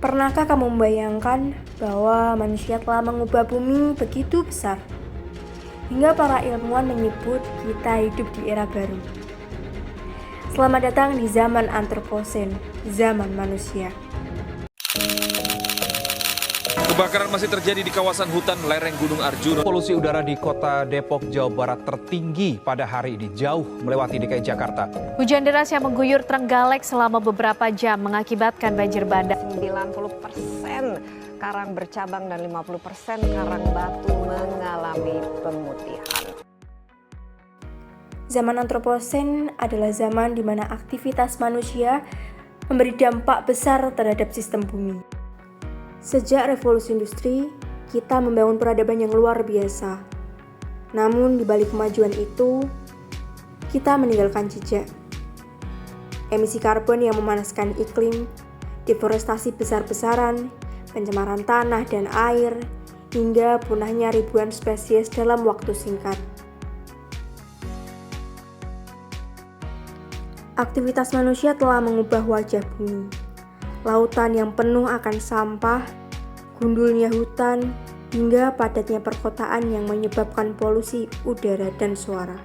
Pernahkah kamu membayangkan bahwa manusia telah mengubah bumi begitu besar? Hingga para ilmuwan menyebut kita hidup di era baru. Selamat datang di zaman Antroposen, zaman manusia. Kebakaran masih terjadi di kawasan hutan lereng Gunung Arjuna. Polusi udara di kota Depok, Jawa Barat tertinggi pada hari ini, jauh melewati DKI Jakarta. Hujan deras yang mengguyur Trenggalek selama beberapa jam mengakibatkan banjir bandang. 90% karang bercabang dan 50% karang batu mengalami pemutihan. Zaman Antroposen adalah zaman di mana aktivitas manusia memberi dampak besar terhadap sistem bumi. Sejak revolusi industri, kita membangun peradaban yang luar biasa. Namun di balik kemajuan itu, kita meninggalkan jejak. Emisi karbon yang memanaskan iklim, deforestasi besar-besaran, pencemaran tanah dan air, hingga punahnya ribuan spesies dalam waktu singkat. Aktivitas manusia telah mengubah wajah bumi. Lautan yang penuh akan sampah, gundulnya hutan, hingga padatnya perkotaan yang menyebabkan polusi udara dan suara.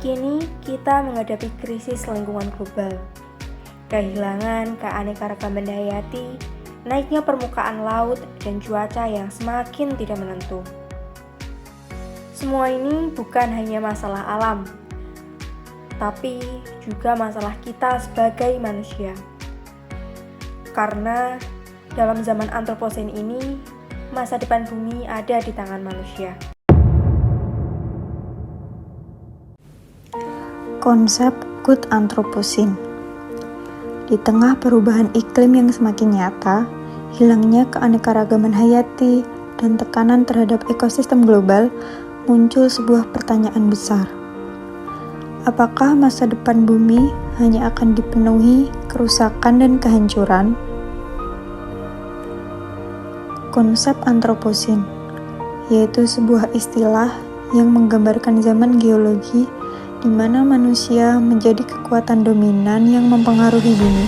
Kini kita menghadapi krisis lingkungan global, kehilangan keanekaragaman hayati, naiknya permukaan laut, dan cuaca yang semakin tidak menentu. Semua ini bukan hanya masalah alam, tapi juga masalah kita sebagai manusia. Karena dalam zaman Antroposen ini, masa depan bumi ada di tangan manusia. Konsep Good Anthropocene. Di tengah perubahan iklim yang semakin nyata, hilangnya keanekaragaman hayati, dan tekanan terhadap ekosistem global, muncul sebuah pertanyaan besar. Apakah masa depan bumi hanya akan dipenuhi kerusakan dan kehancuran? Konsep Anthropocene, yaitu sebuah istilah yang menggambarkan zaman geologi di mana manusia menjadi kekuatan dominan yang mempengaruhi bumi,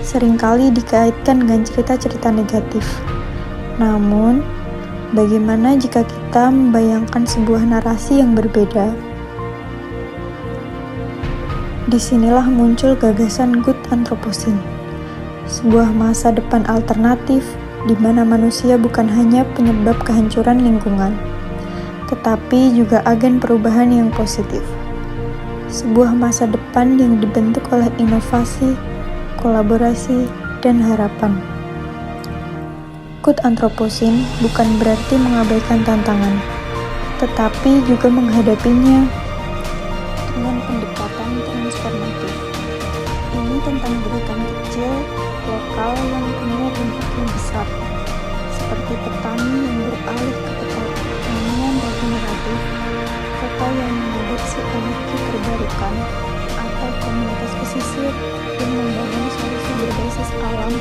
seringkali dikaitkan dengan cerita-cerita negatif. Namun, bagaimana jika kita membayangkan sebuah narasi yang berbeda? Disinilah muncul gagasan Good Anthropocene, sebuah masa depan alternatif di mana manusia bukan hanya penyebab kehancuran lingkungan, tetapi juga agen perubahan yang positif. Sebuah masa depan yang dibentuk oleh inovasi, kolaborasi, dan harapan. Good Anthropocene bukan berarti mengabaikan tantangan, tetapi juga menghadapinya dengan pendekatan transformatif. Ini tentang gerakan kecil, lokal yang punya dampak yang besar, seperti petani yang beralih ke pertanian regeneratif, kota yang mengadopsi energi terbarukan, atau komunitas pesisir yang membangun solusi berbasis alam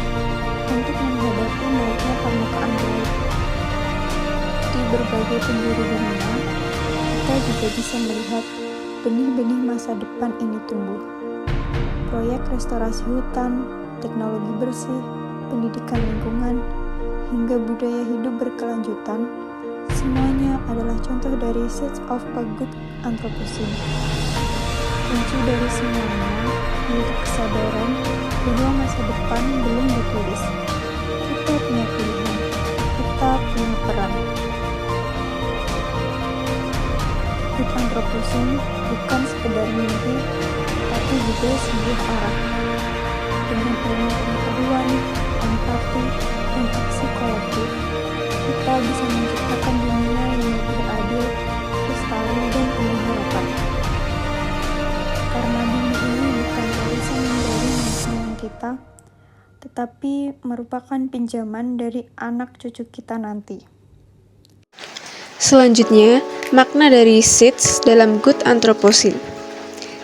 untuk menghadapi naiknya permukaan laut. Di berbagai penjuru dunia, kita juga bisa melihat benih-benih masa depan ini tumbuh. Proyek restorasi hutan, teknologi bersih, pendidikan lingkungan, hingga budaya hidup berkelanjutan, semuanya adalah contoh dari Seeds of a Good Anthropocene. Kunci dari semuanya yaitu kesadaran bahwa masa depan belum ditulis. Kita punya pilihan, kita punya peran. Good Anthropocene bukan sekedar mimpi, tapi juga sebuah arah. Dengan ilmu pengetahuan, empati, dan aksi kolektif, kita bisa menciptakan dunia yang lebih adil, lestari, dan penuh harapan. Karena bumi ini bukan warisan dari nenek moyang kita, tetapi merupakan pinjaman dari anak cucu kita nanti. Selanjutnya, makna dari seeds dalam Good Anthropocene.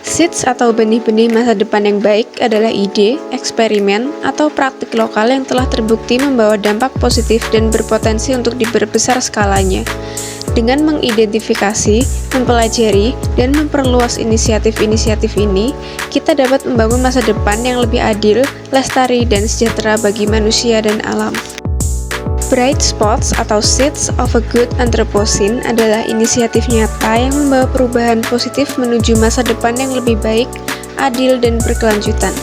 Seeds atau benih-benih masa depan yang baik adalah ide, eksperimen, atau praktik lokal yang telah terbukti membawa dampak positif dan berpotensi untuk diperbesar skalanya. Dengan mengidentifikasi, mempelajari, dan memperluas inisiatif-inisiatif ini, kita dapat membangun masa depan yang lebih adil, lestari, dan sejahtera bagi manusia dan alam. Bright Spots atau Seeds of a Good Anthropocene adalah inisiatif nyata yang membawa perubahan positif menuju masa depan yang lebih baik, adil, dan berkelanjutan.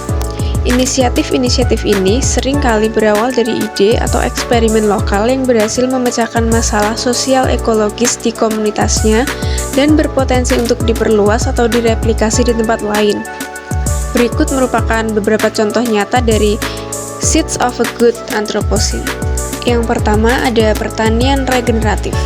Inisiatif-inisiatif ini seringkali berawal dari ide atau eksperimen lokal yang berhasil memecahkan masalah sosial ekologis di komunitasnya dan berpotensi untuk diperluas atau direplikasi di tempat lain. Berikut merupakan beberapa contoh nyata dari Seeds of a Good Anthropocene. Yang pertama ada pertanian regeneratif.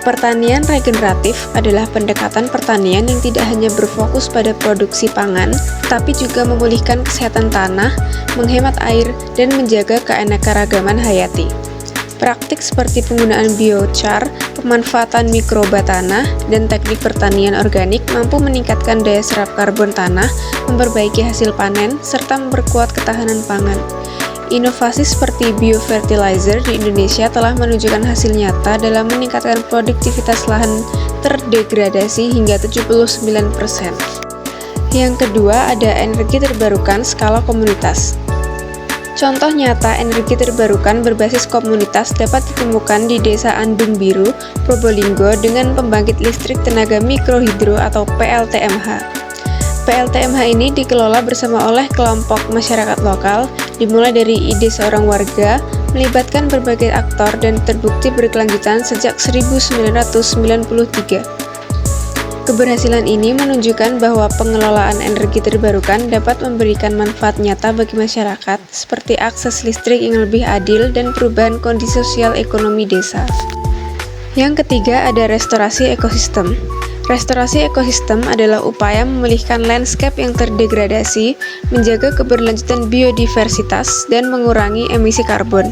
Pertanian regeneratif adalah pendekatan pertanian yang tidak hanya berfokus pada produksi pangan, tetapi juga memulihkan kesehatan tanah, menghemat air, dan menjaga keanekaragaman hayati. Praktik seperti penggunaan biochar, pemanfaatan mikroba tanah, dan teknik pertanian organik mampu meningkatkan daya serap karbon tanah, memperbaiki hasil panen, serta memperkuat ketahanan pangan. Inovasi seperti biofertilizer di Indonesia telah menunjukkan hasil nyata dalam meningkatkan produktivitas lahan terdegradasi hingga 79%. Yang kedua ada energi terbarukan skala komunitas. Contoh nyata energi terbarukan berbasis komunitas dapat ditemukan di Desa Andung Biru, Probolinggo dengan pembangkit listrik tenaga mikrohidro atau PLTMH. PLTMH ini dikelola bersama oleh kelompok masyarakat lokal, dimulai dari ide seorang warga, melibatkan berbagai aktor dan terbukti berkelanjutan sejak 1993. Keberhasilan ini menunjukkan bahwa pengelolaan energi terbarukan dapat memberikan manfaat nyata bagi masyarakat, seperti akses listrik yang lebih adil dan perubahan kondisi sosial ekonomi desa. Yang ketiga ada restorasi ekosistem. Restorasi ekosistem adalah upaya memulihkan landscape yang terdegradasi, menjaga keberlanjutan biodiversitas, dan mengurangi emisi karbon.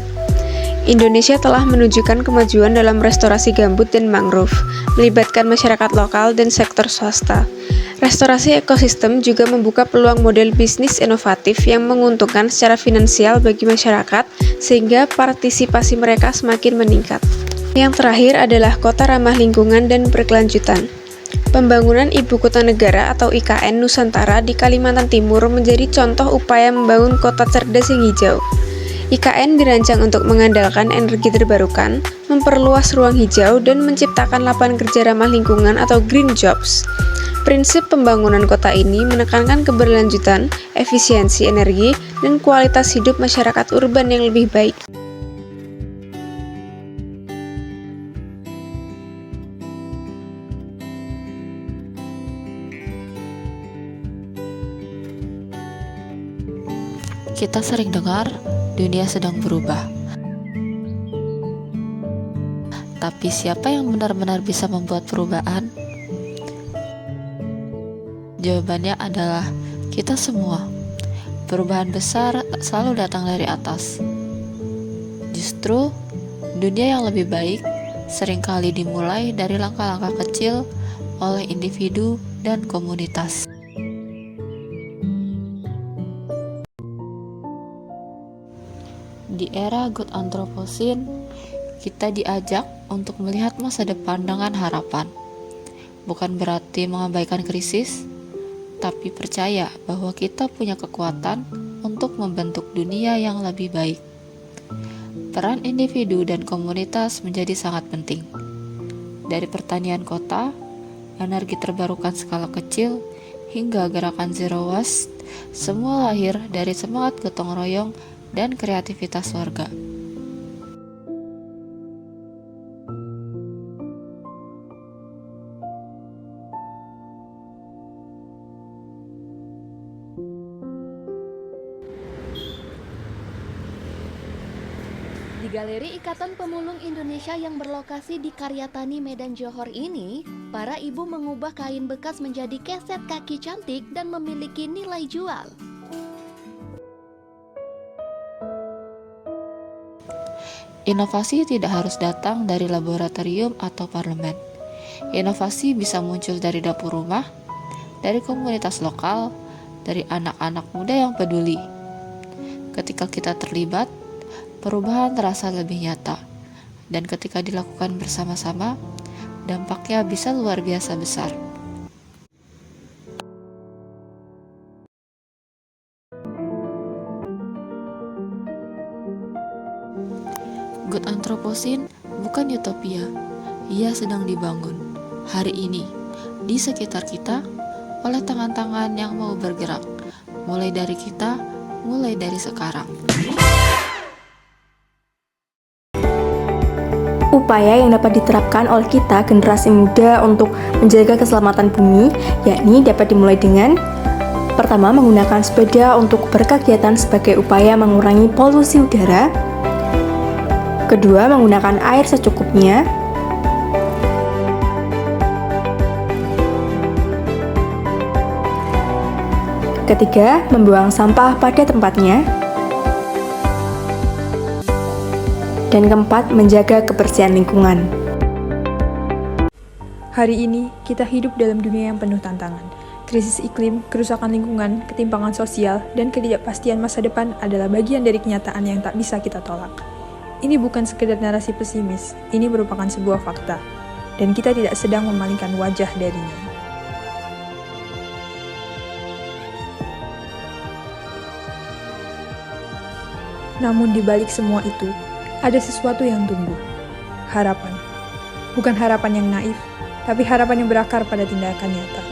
Indonesia telah menunjukkan kemajuan dalam restorasi gambut dan mangrove, melibatkan masyarakat lokal dan sektor swasta. Restorasi ekosistem juga membuka peluang model bisnis inovatif yang menguntungkan secara finansial bagi masyarakat, sehingga partisipasi mereka semakin meningkat. Yang terakhir adalah kota ramah lingkungan dan berkelanjutan. Pembangunan Ibu Kota Negara atau IKN Nusantara di Kalimantan Timur menjadi contoh upaya membangun kota cerdas yang hijau. IKN dirancang untuk mengandalkan energi terbarukan, memperluas ruang hijau, dan menciptakan lapangan kerja ramah lingkungan atau green jobs. Prinsip pembangunan kota ini menekankan keberlanjutan, efisiensi energi, dan kualitas hidup masyarakat urban yang lebih baik. Kita sering dengar dunia sedang berubah. Tapi siapa yang benar-benar bisa membuat perubahan? Jawabannya adalah kita semua. Perubahan besar selalu datang dari atas. Justru, dunia yang lebih baik seringkali dimulai dari langkah-langkah kecil oleh individu dan komunitas. Di era Good Anthropocene, kita diajak untuk melihat masa depan dengan harapan. Bukan berarti mengabaikan krisis, tapi percaya bahwa kita punya kekuatan untuk membentuk dunia yang lebih baik. Peran individu dan komunitas menjadi sangat penting. Dari pertanian kota, energi terbarukan skala kecil, hingga gerakan Zero Waste, semua lahir dari semangat gotong royong dan kreativitas warga. Di Galeri Ikatan Pemulung Indonesia yang berlokasi di Karyatani, Medan Johor ini, para ibu mengubah kain bekas menjadi keset kaki cantik dan memiliki nilai jual. Inovasi tidak harus datang dari laboratorium atau parlemen. Inovasi bisa muncul dari dapur rumah, dari komunitas lokal, dari anak-anak muda yang peduli. Ketika kita terlibat, perubahan terasa lebih nyata. Dan ketika dilakukan bersama-sama, dampaknya bisa luar biasa besar. Good Anthropocene bukan utopia, ia sedang dibangun hari ini di sekitar kita oleh tangan-tangan yang mau bergerak, mulai dari kita, mulai dari sekarang. Upaya yang dapat diterapkan oleh kita generasi muda untuk menjaga keselamatan bumi, yakni dapat dimulai dengan pertama, menggunakan sepeda untuk berkegiatan sebagai upaya mengurangi polusi udara. Kedua, menggunakan air secukupnya. Ketiga, membuang sampah pada tempatnya. Dan keempat, menjaga kebersihan lingkungan. Hari ini, kita hidup dalam dunia yang penuh tantangan. Krisis iklim, kerusakan lingkungan, ketimpangan sosial, dan ketidakpastian masa depan adalah bagian dari kenyataan yang tak bisa kita tolak. Ini bukan sekedar narasi pesimis, ini merupakan sebuah fakta, dan kita tidak sedang memalingkan wajah darinya. Namun di balik semua itu, ada sesuatu yang tumbuh. Harapan. Bukan harapan yang naif, tapi harapan yang berakar pada tindakan nyata.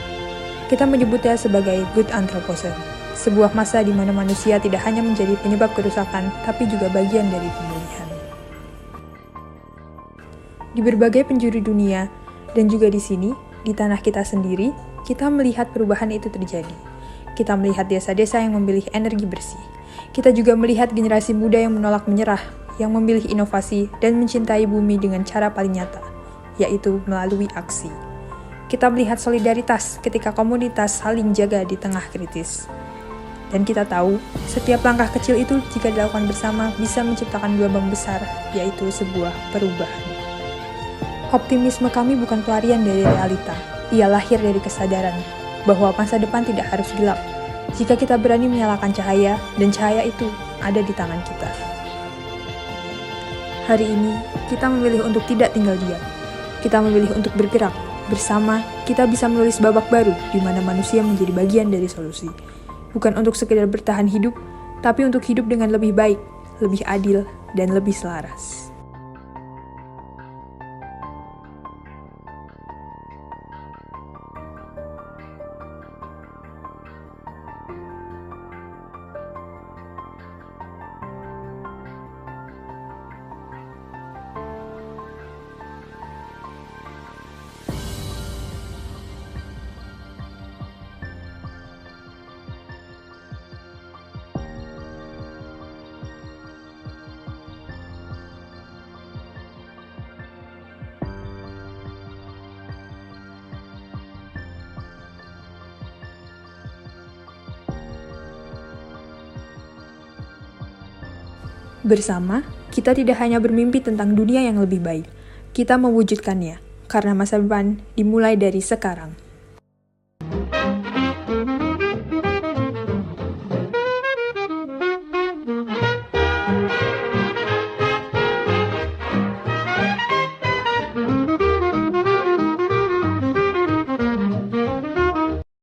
Kita menyebutnya sebagai Good Anthropocene, sebuah masa di mana manusia tidak hanya menjadi penyebab kerusakan, tapi juga bagian dari pemulihan. Di berbagai penjuru dunia, dan juga di sini, di tanah kita sendiri, kita melihat perubahan itu terjadi. Kita melihat desa-desa yang memilih energi bersih. Kita juga melihat generasi muda yang menolak menyerah, yang memilih inovasi dan mencintai bumi dengan cara paling nyata, yaitu melalui aksi. Kita melihat solidaritas ketika komunitas saling jaga di tengah kritis. Dan kita tahu, setiap langkah kecil itu jika dilakukan bersama bisa menciptakan gelombang besar, yaitu sebuah perubahan. Optimisme kami bukan pelarian dari realita, ia lahir dari kesadaran bahwa masa depan tidak harus gelap, jika kita berani menyalakan cahaya, dan cahaya itu ada di tangan kita. Hari ini, kita memilih untuk tidak tinggal diam. Kita memilih untuk bergerak. Bersama, kita bisa menulis babak baru di mana manusia menjadi bagian dari solusi. Bukan untuk sekedar bertahan hidup, tapi untuk hidup dengan lebih baik, lebih adil, dan lebih selaras. Bersama, kita tidak hanya bermimpi tentang dunia yang lebih baik, kita mewujudkannya, karena masa depan dimulai dari sekarang.